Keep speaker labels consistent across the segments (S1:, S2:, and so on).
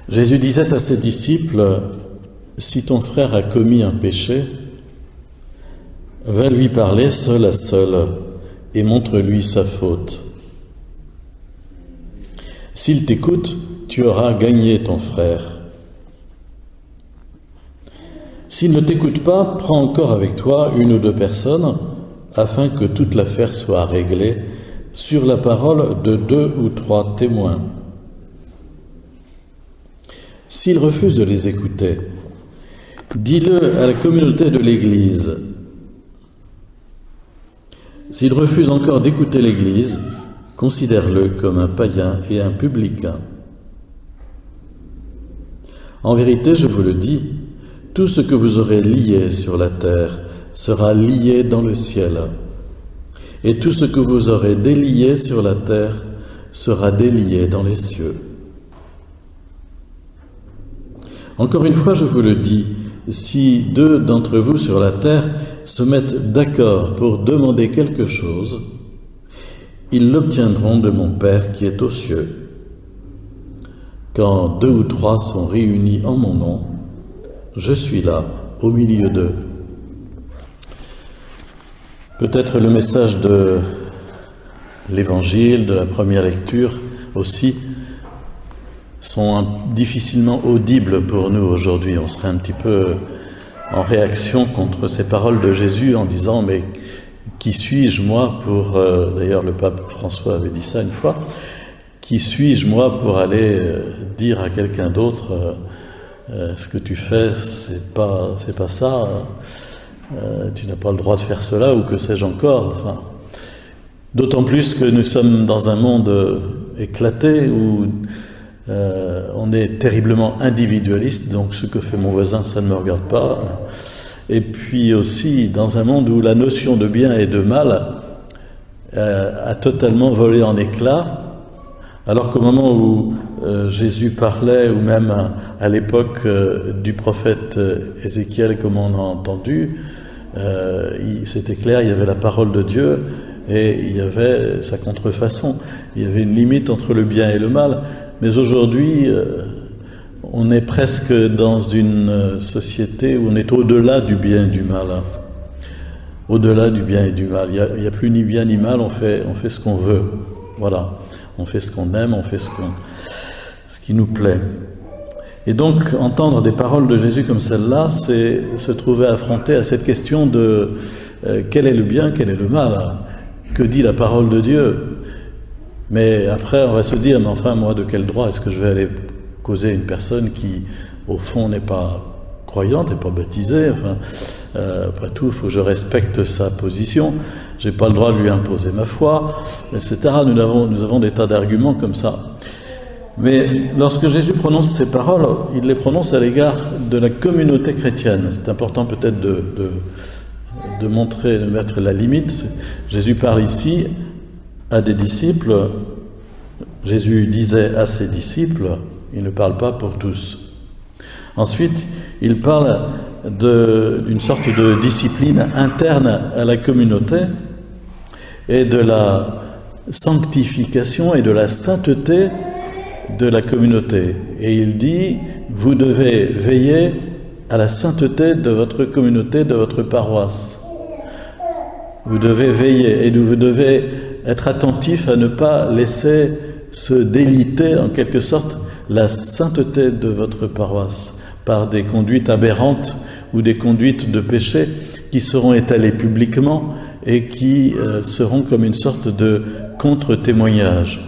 S1: Jésus disait à ses disciples, « Si ton frère a commis un péché, va lui parler seul à seul et montre-lui sa faute. S'il t'écoute, tu auras gagné ton frère. S'il ne t'écoute pas, prends encore avec toi une ou deux personnes afin que toute l'affaire soit réglée sur la parole de 2 ou 3 témoins. S'il refuse de les écouter, dis-le à la communauté de l'Église. S'il refuse encore d'écouter l'Église, considère-le comme un païen et un publicain. En vérité, je vous le dis, tout ce que vous aurez lié sur la terre sera lié dans le ciel, et tout ce que vous aurez délié sur la terre sera délié dans les cieux. Encore une fois, je vous le dis, si 2 d'entre vous sur la terre se mettent d'accord pour demander quelque chose, ils l'obtiendront de mon Père qui est aux cieux. Quand 2 ou 3 sont réunis en mon nom, je suis là, au milieu d'eux. » Peut-être le message de l'Évangile, de la première lecture aussi, sont difficilement audibles pour nous aujourd'hui. On serait un petit peu en réaction contre ces paroles de Jésus en disant « Mais qui suis-je moi pour… » D'ailleurs le pape François avait dit ça une fois. « Qui suis-je moi pour aller dire à quelqu'un d'autre ce que tu fais, c'est pas ça, tu n'as pas le droit de faire cela, ou que sais-je encore. » Enfin, d'autant plus que nous sommes dans un monde éclaté où on est terriblement individualiste, donc ce que fait mon voisin, ça ne me regarde pas. Et puis aussi dans un monde où la notion de bien et de mal a totalement volé en éclats, alors qu'au moment où Jésus parlait, ou même à l'époque du prophète Ézéchiel, comme on a entendu, c'était clair, il y avait la parole de Dieu et il y avait sa contrefaçon. Il y avait une limite entre le bien et le mal. Mais aujourd'hui, on est presque dans une société où on est au-delà du bien et du mal. Au-delà du bien et du mal. Il n'y a plus ni bien ni mal, on fait ce qu'on veut. Voilà. On fait ce qu'on aime, on fait ce qui nous plaît. Et donc, entendre des paroles de Jésus comme celle-là, c'est se trouver affronté à cette question de quel est le bien, quel est le mal, que dit la parole de Dieu. Mais après, on va se dire, mais enfin, moi, de quel droit est-ce que je vais aller causer une personne qui, au fond, n'est pas croyante, n'est pas baptisée. Enfin, après tout, il faut que je respecte sa position. Je n'ai pas le droit de lui imposer ma foi, etc. Nous avons des tas d'arguments comme ça. Mais lorsque Jésus prononce ces paroles, il les prononce à l'égard de la communauté chrétienne. C'est important peut-être de mettre la limite. Jésus parle ici à des disciples. Jésus disait à ses disciples, il ne parle pas pour tous. Ensuite, il parle d'une sorte de discipline interne à la communauté et de la sanctification et de la sainteté de la communauté. Et il dit, vous devez veiller à la sainteté de votre communauté, de votre paroisse. Vous devez veiller et vous devez être attentif à ne pas laisser se déliter en quelque sorte la sainteté de votre paroisse par des conduites aberrantes ou des conduites de péché qui seront étalées publiquement et qui seront comme une sorte de contre-témoignage.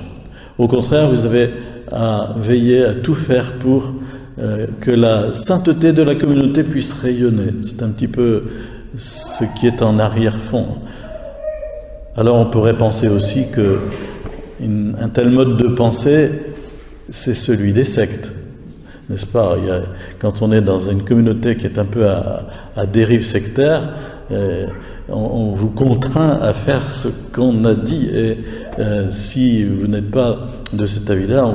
S1: Au contraire, vous avez à veiller à tout faire pour que la sainteté de la communauté puisse rayonner. C'est un petit peu ce qui est en arrière-fond. Alors on pourrait penser aussi que un tel mode de pensée, c'est celui des sectes, n'est-ce pas? Quand on est dans une communauté qui est un peu à dérive sectaire, on vous contraint à faire ce qu'on a dit, et si vous n'êtes pas de cet avis-là,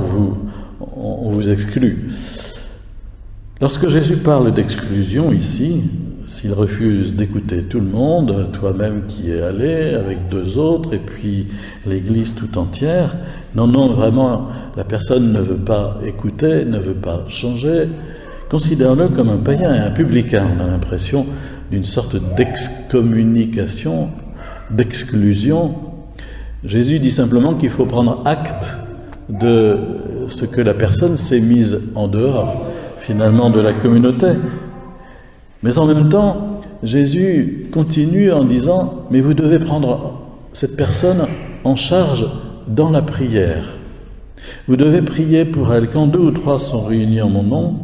S1: on vous exclut. Lorsque Jésus parle d'exclusion ici, s'il refuse d'écouter tout le monde, toi-même qui es allé avec 2 autres, et puis l'Église tout entière, non, vraiment, la personne ne veut pas écouter, ne veut pas changer, considère-le comme un païen et un publicain. On a l'impression d'une sorte d'excommunication, d'exclusion. Jésus dit simplement qu'il faut prendre acte de ce que la personne s'est mise en dehors, finalement, de la communauté. Mais en même temps, Jésus continue en disant « Mais vous devez prendre cette personne en charge dans la prière. Vous devez prier pour elle. Quand 2 ou 3 sont réunis en mon nom,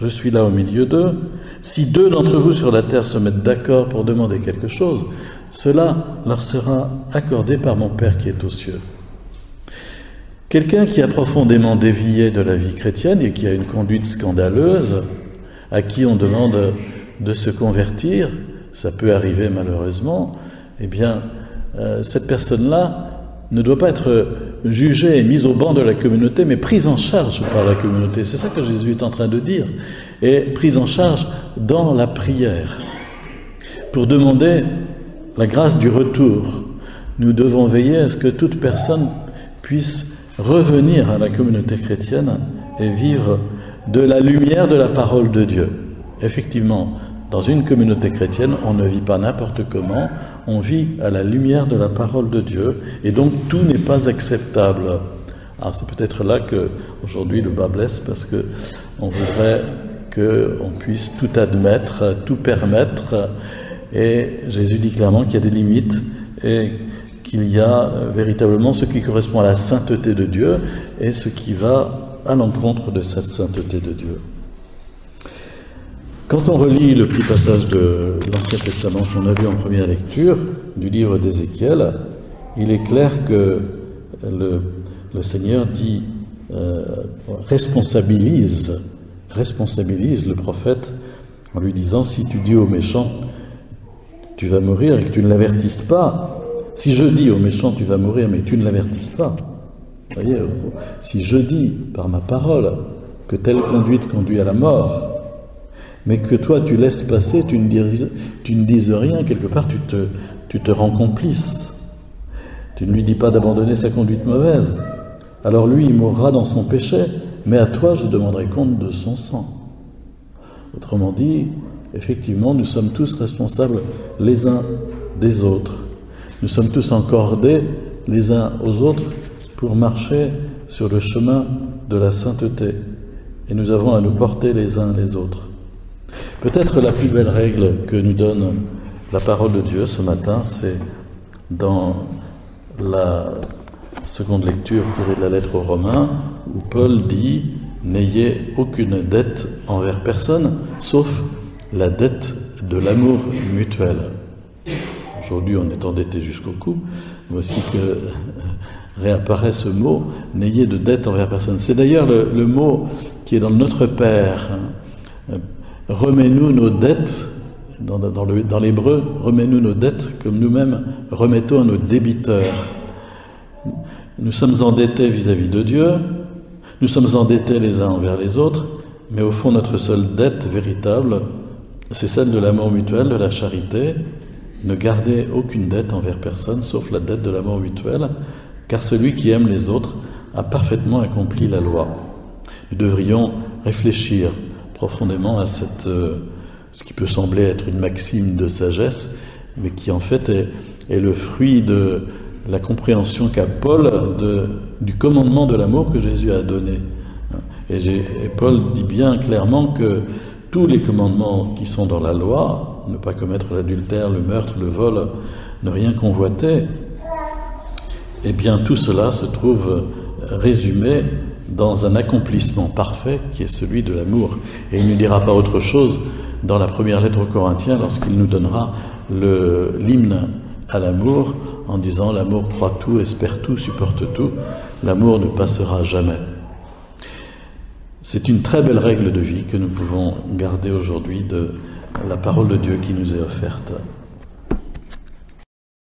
S1: je suis là au milieu d'eux. Si 2 d'entre vous sur la terre se mettent d'accord pour demander quelque chose, cela leur sera accordé par mon Père qui est aux cieux. » Quelqu'un qui a profondément dévié de la vie chrétienne et qui a une conduite scandaleuse, à qui on demande de se convertir, ça peut arriver malheureusement, eh bien, cette personne-là ne doit pas être jugée et mise au banc de la communauté, mais prise en charge par la communauté. C'est ça que Jésus est en train de dire. Et prise en charge dans la prière. Pour demander la grâce du retour, nous devons veiller à ce que toute personne puisse revenir à la communauté chrétienne et vivre de la lumière de la parole de Dieu. Effectivement, dans une communauté chrétienne, on ne vit pas n'importe comment, on vit à la lumière de la parole de Dieu, et donc tout n'est pas acceptable. Alors c'est peut-être là que aujourd'hui le bas blesse, parce que on voudrait qu'on puisse tout admettre, tout permettre, et Jésus dit clairement qu'il y a des limites, et qu'il y a véritablement ce qui correspond à la sainteté de Dieu, et ce qui va à l'encontre de cette sainteté de Dieu. Quand on relit le petit passage de l'Ancien Testament qu'on a vu en première lecture, du livre d'Ézéchiel, il est clair que le Seigneur dit, responsabilise le prophète en lui disant, si tu dis au méchant, tu vas mourir et que tu ne l'avertisses pas, si je dis au méchant, tu vas mourir mais tu ne l'avertisses pas, vous voyez, si je dis par ma parole que telle conduite conduit à la mort, mais que toi tu laisses passer, tu ne dises rien, quelque part tu te rends complice. Tu ne lui dis pas d'abandonner sa conduite mauvaise. Alors lui, il mourra dans son péché, mais à toi je demanderai compte de son sang. Autrement dit, effectivement, nous sommes tous responsables les uns des autres. Nous sommes tous encordés les uns aux autres pour marcher sur le chemin de la sainteté. Et nous avons à nous porter les uns les autres. Peut-être la plus belle règle que nous donne la parole de Dieu ce matin, c'est dans la seconde lecture tirée de la lettre aux Romains, où Paul dit « N'ayez aucune dette envers personne, sauf la dette de l'amour mutuel. » Aujourd'hui, on est endetté jusqu'au cou. Voici que réapparaît ce mot « N'ayez de dette envers personne ». C'est d'ailleurs le mot qui est dans Notre Père. Remets-nous nos dettes, dans l'hébreu, remets-nous nos dettes comme nous-mêmes remettons à nos débiteurs. Nous sommes endettés vis-à-vis de Dieu, nous sommes endettés les uns envers les autres, mais au fond notre seule dette véritable, c'est celle de l'amour mutuel, de la charité. Ne gardez aucune dette envers personne, sauf la dette de l'amour mutuel, car celui qui aime les autres a parfaitement accompli la loi. Nous devrions réfléchir profondément à ce qui peut sembler être une maxime de sagesse, mais qui en fait est le fruit de la compréhension qu'a Paul du commandement de l'amour que Jésus a donné. Et Paul dit bien clairement que tous les commandements qui sont dans la loi, ne pas commettre l'adultère, le meurtre, le vol, ne rien convoiter, eh bien tout cela se trouve résumé dans un accomplissement parfait qui est celui de l'amour. Et il ne dira pas autre chose dans la première lettre aux Corinthiens lorsqu'il nous donnera l'hymne à l'amour en disant « L'amour croit tout, espère tout, supporte tout, l'amour ne passera jamais ». C'est une très belle règle de vie que nous pouvons garder aujourd'hui de la parole de Dieu qui nous est offerte.